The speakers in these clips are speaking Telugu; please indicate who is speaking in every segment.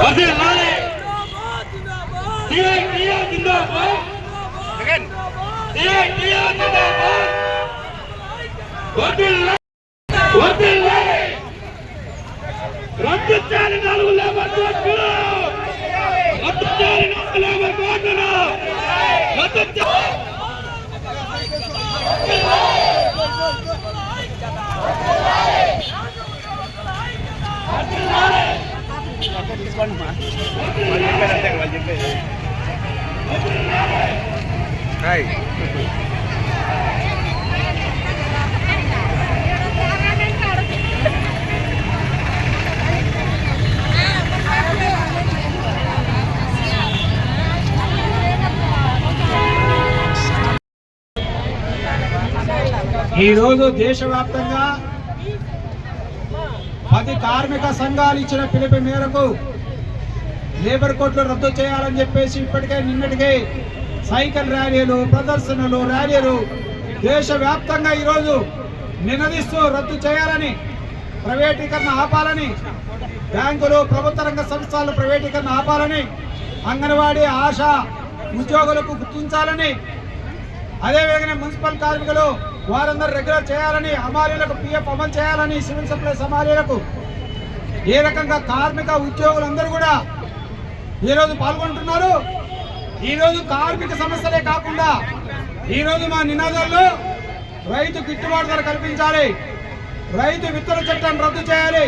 Speaker 1: రద్దు చేయాలి 4 లేబర్ కోర్టులు, రద్దు చేయాలి 4 లేబర్ కోర్టులు, రద్దు
Speaker 2: ఈ రోజు దేశవ్యాప్తంగా 10 కార్మిక సంఘాలు ఇచ్చిన పిలుపు మేరకు లేబర్ కోడ్లు రద్దు చేయాలని చెప్పేసి ఇప్పటికే నిన్నటికే సైకిల్ ర్యాలీలు, ప్రదర్శనలు, ర్యాలీలు దేశవ్యాప్తంగా ఈరోజు నినదిస్తూ రద్దు చేయాలని, ప్రైవేటీకరణ ఆపాలని, బ్యాంకులు, ప్రభుత్వ రంగ సంస్థలు ప్రైవేటీకరణ ఆపాలని, అంగన్వాడీ ఆశా ఉద్యోగులకు గుర్తించాలని, అదేవిధంగా మున్సిపల్ కార్మికులు వారందరూ రెగ్యులర్ చేయాలని, హమాలీలకు పిఎఫ్ అమలు చేయాలని, సివిల్ సప్లైస్ హమాలీలకు ఏ రకంగా కార్మిక ఉద్యోగులందరూ కూడా ఈరోజు పాల్గొంటున్నారు. ఈరోజు కార్మిక సమస్యలే కాకుండా ఈరోజు మా నినాదాల్లో రైతు గిట్టుబాటు ధర కల్పించాలి, రైతు విత్తన చట్టాన్ని రద్దు చేయాలి,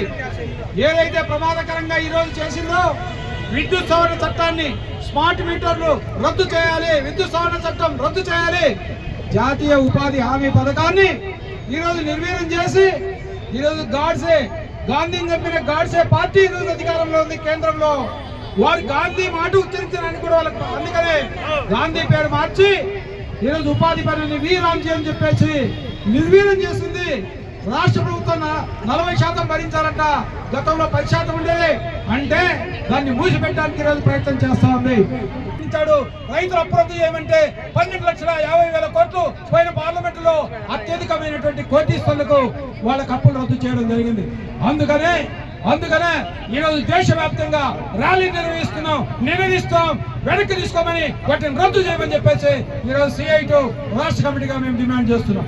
Speaker 2: ఏదైతే ప్రమాదకరంగా ఈరోజు చేసిందో విద్యుత్ సవరణ చట్టాన్ని, స్మార్ట్ మీటర్లు రద్దు చేయాలి, విద్యుత్ సవరణ చట్టం రద్దు చేయాలి, జాతీయ ఉపాధి హామీ పథకాన్ని ఈరోజు నిర్వీర్యం చేసి ఈరోజు గాంధీ చెప్పిన గాడ్సే పార్టీ ఈరోజు అధికారంలో ఉంది కేంద్రంలో. వారు గాంధీ మాట ఉచ్చరించడానికి కూడా వాళ్ళకి, అందుకనే గాంధీ పేరు మార్చి ఈరోజు ఉపాధి పనిని వీరాంజీ అని చెప్పేసి నిర్వీర్యం చేస్తుంది. రాష్ట్ర ప్రభుత్వం 40% భరించాలంట, గతంలో 10% ఉండేది. అంటే దాన్ని మూసిపెట్టడానికి ఈరోజు ప్రయత్నం చేస్తా ఉంది. రైతులు అప్రూవ్ చేయమంటే 12,50,000 కోట్లు పోయిన పార్లమెంటులో అత్యధికమైనటువంటి కోటీశ్వర్లకు వాళ్ళకి అప్పులు రద్దు చేయడం జరిగింది. అందుకనే ఈరోజు దేశవ్యాప్తంగా ర్యాలీ నినదిస్తాం, వెనక్కి తీసుకోమని వాటిని రద్దు చేయమని చెప్పేసి ఈరోజు CI2 రాష్ట్ర కమిటీగా మేము డిమాండ్ చేస్తున్నాం.